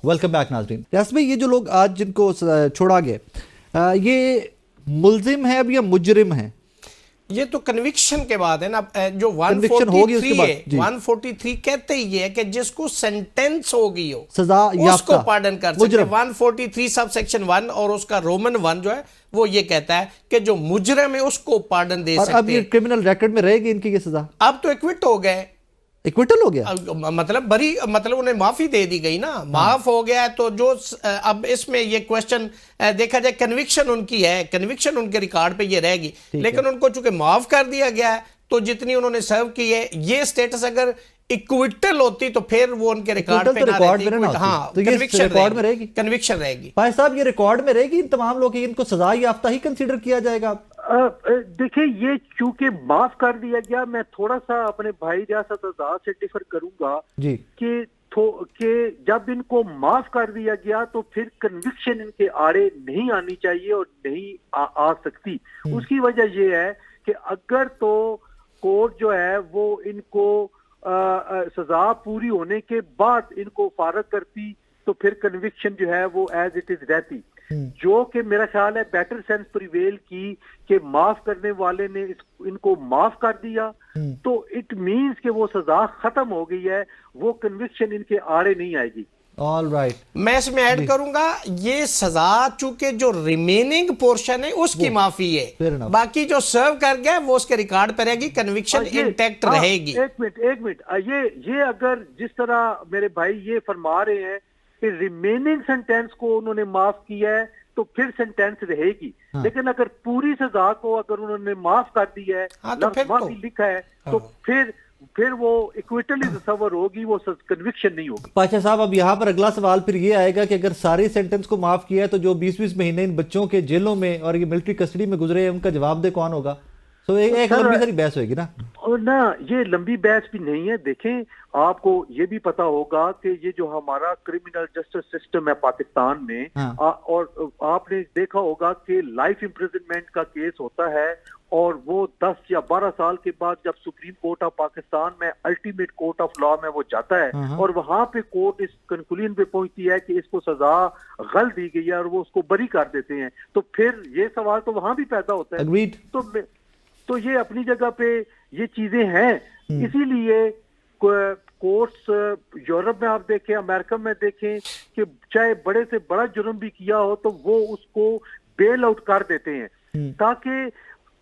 Welcome back ناظرین. ریاض بھائی، یہ جو لوگ آج جن کو چھوڑا گیا یہ ملزم ہیں اب یا مجرم ہیں؟ یہ تو کنوکشن کے بعد ہے نا. جو 143 ہے 143 کہتے ہی ہے کہ جس کو سینٹنس ہو گئی ہو سزا یافتہ اس کو پارڈن کر سکتے ہیں. 143 سب سیکشن 1 اور اس کا رومن 1 جو ہے وہ یہ کہتا ہے کہ جو مجرم ہے اس کو پارڈن دے سکتے ہیں. اور اب یہ کرمنل ریکارڈ میں رہے گی ان کی یہ سزا؟ اب تو ایکوٹ ہو گئے. ایکویٹل ہو گیا مطلب بری، مطلب انہیں معافی دے دی گئی نا، معاف ہو گیا. تو جو اب اس میں یہ کوشچن دیکھا جائے، کنوکشن ان کی ہے، کنوکشن ان کے ریکارڈ پہ یہ رہے گی، لیکن ان کو چونکہ معاف کر دیا گیا ہے تو جتنی انہوں نے سرو کی ہے یہ سٹیٹس اگر ایکویٹل ہوتی تو پھر وہ ان کے ریکارڈ پہ نہ رہتی. ہاں، کنوکشن رہے گی. بھائی صاحب یہ ریکارڈ میں رہے گی ان تمام لوگ، ان کو سزا یافتہ ہی کنسیڈر کیا جائے گا؟ دیکھیں یہ چونکہ معاف کر دیا گیا، میں تھوڑا سا اپنے بھائی ریاست آزاد سے ڈیفر کروں گا کہ جب ان کو معاف کر دیا گیا تو پھر کنوکشن ان کے آڑے نہیں آنی چاہیے اور نہیں آ سکتی. اس کی وجہ یہ ہے کہ اگر تو کورٹ جو ہے وہ ان کو سزا پوری ہونے کے بعد ان کو فارغ کرتی تو پھر کنوکشن جو ہے وہ ایز اٹ از رہتی، جو کہ میرا خیال ہے بیٹر سینس پریویل کی کہ معاف کرنے والے نے ان کو معاف کر دیا تو اٹ مینز کہ وہ سزا ختم ہو گئی ہے، وہ کنوکشن ان کے آڑے نہیں آئے گی. All right. میں اس میں ایڈ کروں گا یہ سزا چونکہ جو ریمیننگ پورشن ہے اس کی معافی ہے، باقی جو سرو کر گیا وہ اس کے ریکارڈ پہ رہے گی، کنوکشن انٹیکٹ رہے گی. ایک منٹ یہ اگر جس طرح میرے بھائی یہ فرما رہے ہیں کہ ریمیننگ سینٹینس کو انہوں نے معاف کیا ہے تو پھر سینٹینس رہے گی، لیکن اگر پوری سزا کو اگر انہوں نے معاف کر دی ہے، معافی لکھا ہے، تو پھر وہ ایکویٹلی تصور ہوگی، وہ کنوکشن نہیں ہوگی. پاشا صاحب اب یہاں پر اگلا سوال پھر یہ آئے گا کہ اگر ساری سینٹنس کو معاف کیا ہے تو جو 20 مہینے ان بچوں کے جیلوں میں اور یہ ملٹری کسٹڈی میں گزرے ہیں ان کا جواب دے کون ہوگا؟ تو ایک لمبی ساری بحث ہوئے گی نا. نہ یہ لمبی بحث بھی نہیں ہے. دیکھیں آپ کو یہ بھی پتا ہوگا کہ یہ جو ہمارا کرمنل جسٹس سسٹم ہے پاکستان میں، اور آپ نے دیکھا ہوگا کہ لائف امپریزنمنٹ کا کیس ہوتا ہے اور وہ 10 یا 12 سال کے بعد جب سپریم کورٹ آف پاکستان میں الٹیمیٹ کورٹ آف لا میں وہ جاتا ہے اور وہاں پہ کورٹ اس کنکلوژن پہ پہنچتی ہے کہ اس کو سزا غلط دی گئی ہے اور وہ اس کو بری کر دیتے ہیں، تو پھر یہ سوال تو وہاں بھی پیدا ہوتا ہے. تو یہ اپنی جگہ پہ یہ چیزیں ہیں. اسی لیے کورٹس یورپ میں آپ دیکھیں، امریکہ میں دیکھیں کہ چاہے بڑے سے بڑا جرم بھی کیا ہو تو وہ اس کو بیل آؤٹ کر دیتے ہیں، تاکہ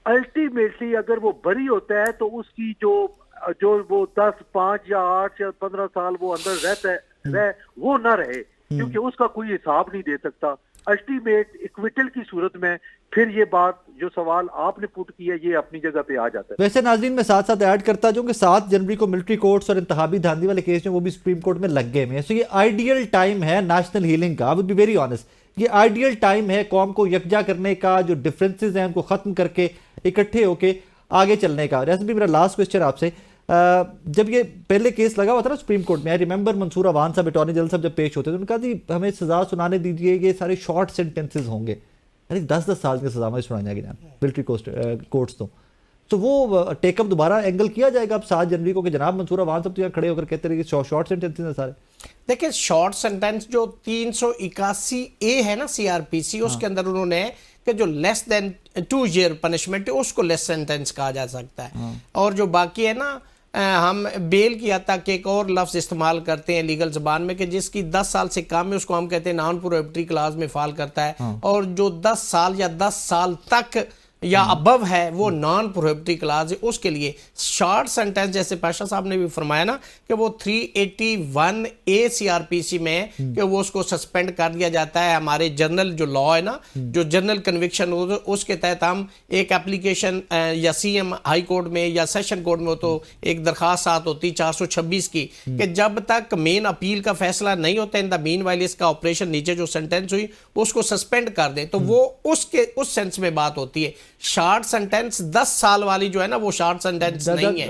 الٹیمیٹلی اگر وہ بری ہوتا ہے تو اس کی جو وہ 10 5 یا 8 یا 15 سال وہ اندر رہتا ہے وہ نہ رہے، کیونکہ اس کا کوئی حساب نہیں دے سکتا. الٹیمیٹ ایکویٹل کی صورت میں پھر یہ بات جو سوال آپ نے پوٹ کیا یہ اپنی جگہ پہ آ جاتا ہے. ویسے ناظرین میں ساتھ ساتھ ایڈ کرتا جو کہ 7 جنوری کو ملٹری کورٹس اور انتخابی دھاندلی والے کیس میں وہ بھی سپریم کورٹ میں لگ گئے ہیں. سو یہ آئیڈیل ٹائم ہے نیشنل ہیلنگ کا. I would be very honest, یہ آئیڈیل ٹائم ہے قوم کو یکجا کرنے کا، جو ڈفرینسز ہیں ان کو ختم کر کے اکٹھے ہو کے آگے چلنے کا. ریاض بھی میرا لاسٹ کوسچن آپ سے، جب یہ پہلے کیس لگا ہوا تھا نا سپریم کورٹ میں، ریممبر منصور عوان صاحب اٹارنی جنرل صاحب جب پیش ہوتے تھے ان کا جی ہمیں سزا سنانے دیجیے، یہ سارے شارٹ سینٹنسز ہوں گے، یعنی 10 سال کی سزا میں سنائی جائے گی ملٹری کورٹس تو وہ ٹیک اپ دوبارہ اینگل کیا جائے گا اب 7 جنوری کو کہ جناب منصور عوان صاحب تو یہاں کھڑے ہو کر کہتے رہے کہ شارٹ سینٹنسز ہیں سارے. دیکھیں شارٹ سینٹنس جو 381A ہے نا CRPC، اس کے اندر انہوں نے کہ جو لیس دین 2 year پنشمنٹ ہے اس کو لیس سینٹنس کہا جا سکتا ہے. اور جو باقی ہے نا ہم بیل کی حد تک ایک اور لفظ استعمال کرتے ہیں لیگل زبان میں کہ جس کی 10 سال سے کم ہے اس کو ہم کہتے ہیں نان پروہیبٹری کلاز میں فال کرتا ہے، اور جو 10 سال یا 10 سال تک یا ابو ہے وہ نان پروہیبٹری کلاز ہے. اس کے لیے شارٹ سینٹنس جیسے پاشا صاحب نے بھی فرمایا نا کہ وہ 381A CRPC میں کہ وہ اس کو سسپینڈ کر دیا جاتا ہے. ہمارے جنرل جو لا ہے نا، جو جنرل کنوکشن اس کے تحت ہم ایک اپلیکیشن یا CM ہائی کورٹ میں یا سیشن کورٹ میں تو ایک درخواست آت ہوتی 426 کی کہ جب تک مین اپیل کا فیصلہ نہیں ہوتا ان دا مین وائل اس کا آپریشن نیچے جو سینٹنس ہوئی اس کو سسپینڈ کر دیں، تو وہ اس سینس میں بات ہوتی ہے. شارٹ سینٹنس 10 سال والی جو ہے نا وہ شارٹ سینٹنس نہیں ہے.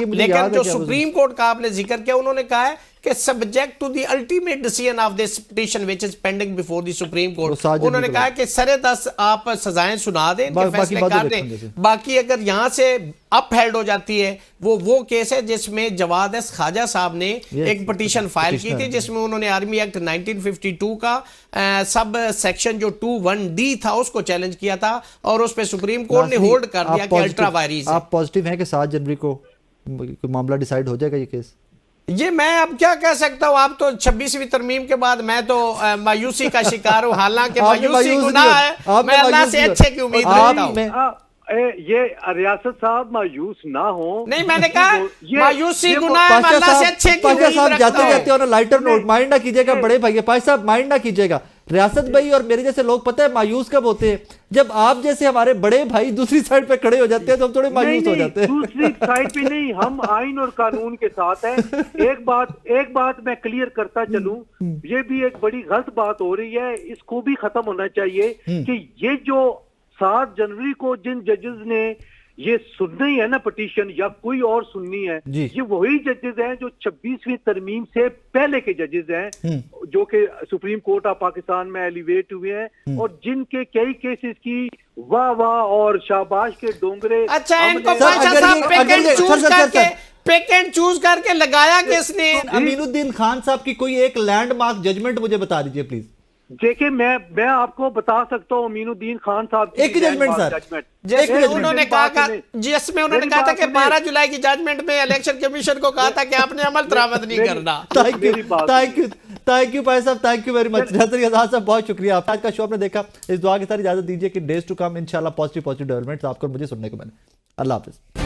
لیکن جو سپریم کورٹ کا آپ نے ذکر کیا انہوں نے کہا ہے کہ subject to the ultimate decision of this petition which is pending before the Supreme Court. انہوں نے کہا کہ سرے 10 آپ سزائیں سنا دیں, فیصلے کر دیں, باقی اگر یہاں سے اپ ہیلڈ ہو جاتی ہے وہ کیس ہے جس میں جواد ایس خواجہ صاحب نے ایک پٹیشن فائل کی تھی جس میں انہوں نے آرمی ایکٹ 1952 کا سب سیکشن جو 21D تھا اس کو چیلنج کیا تھا, اور اس پہ سپریم کورٹ نے ہولڈ کر دیا کہ الٹرا وائریز ہے. آپ پازیٹیو ہیں کہ 7 جنوری کو معاملہ ڈیسائیڈ ہو جائے گا یہ کیس؟ یہ میں اب کیا کہہ سکتا ہوں, آپ تو 26ویں ترمیم کے بعد میں تو مایوسی کا شکار ہوں, حالانکہ مایوسی گناہ ہے, میں اللہ سے اچھے کی امید رکھتا ہوں. یہ ریاست صاحب مایوس نہ ہوں. نہیں, میں نے کہا مایوسی گناہ ہے, میں اللہ سے اچھے کی امید رکھتا ہوں. جاتے جاتے اور لائٹر نوٹ مائنڈ نہ کیجئے گا بڑے بھائی, پاشا صاحب مائنڈ نہ کیجئے گا. ریاست بھائی اور میرے جیسے لوگ پتہ ہے مایوس کب ہوتے ہیں, جب آپ جیسے ہمارے بڑے بھائی دوسری سائڈ پہ کھڑے ہو جاتے ہیں تو ہم تھوڑے مایوس ہو جاتے ہیں. دوسری سائڈ پہ نہیں, ہم آئین اور قانون کے ساتھ ہیں. ایک بات میں کلیئر کرتا چلوں, یہ بھی ایک بڑی غلط بات ہو رہی ہے, اس کو بھی ختم ہونا چاہیے کہ یہ جو 7 جنوری کو جن ججز نے یہ سننی ہے نا پٹیشن یا کوئی اور سننی ہے, یہ وہی ججز ہیں جو 26ویں ترمیم سے پہلے کے ججز ہیں جو کہ سپریم کورٹ آف پاکستان میں ایلیویٹ ہوئے ہیں, اور جن کے کئی کیسز کی واہ واہ اور شاباش کے ڈونگرے. اچھا, ان کو پاشا صاحب پیک اینڈ چوز کر کے لگایا کس نے؟ امین الدین خان صاحب کی کوئی ایک لینڈ مارک ججمنٹ مجھے بتا دیجئے پلیز. دیکھیں میں آپ کو بتا سکتا ہوں امین الدین خان صاحب ایک ججمنٹ سر, جس میں انہوں نے کہا تھا کہ 12 جولائی کی ججمنٹ میں الیکشن کمیشن کو کہا تھا کہ آپ نے عمل درآمد نہیں کرنا. تھینک یو بھائی صاحب, تھینک یو ویری مچ. ناظرین آزاد صاحب بہت شکریہ, آج کا شو آپ نے دیکھا. اس دعا کے ساتھ اجازت دیجیے کہ ڈیز ٹو کم انشاءاللہ پازیٹیو ڈیولپمنٹس آپ کو مجھے سننے کو ملے. اللہ حافظ.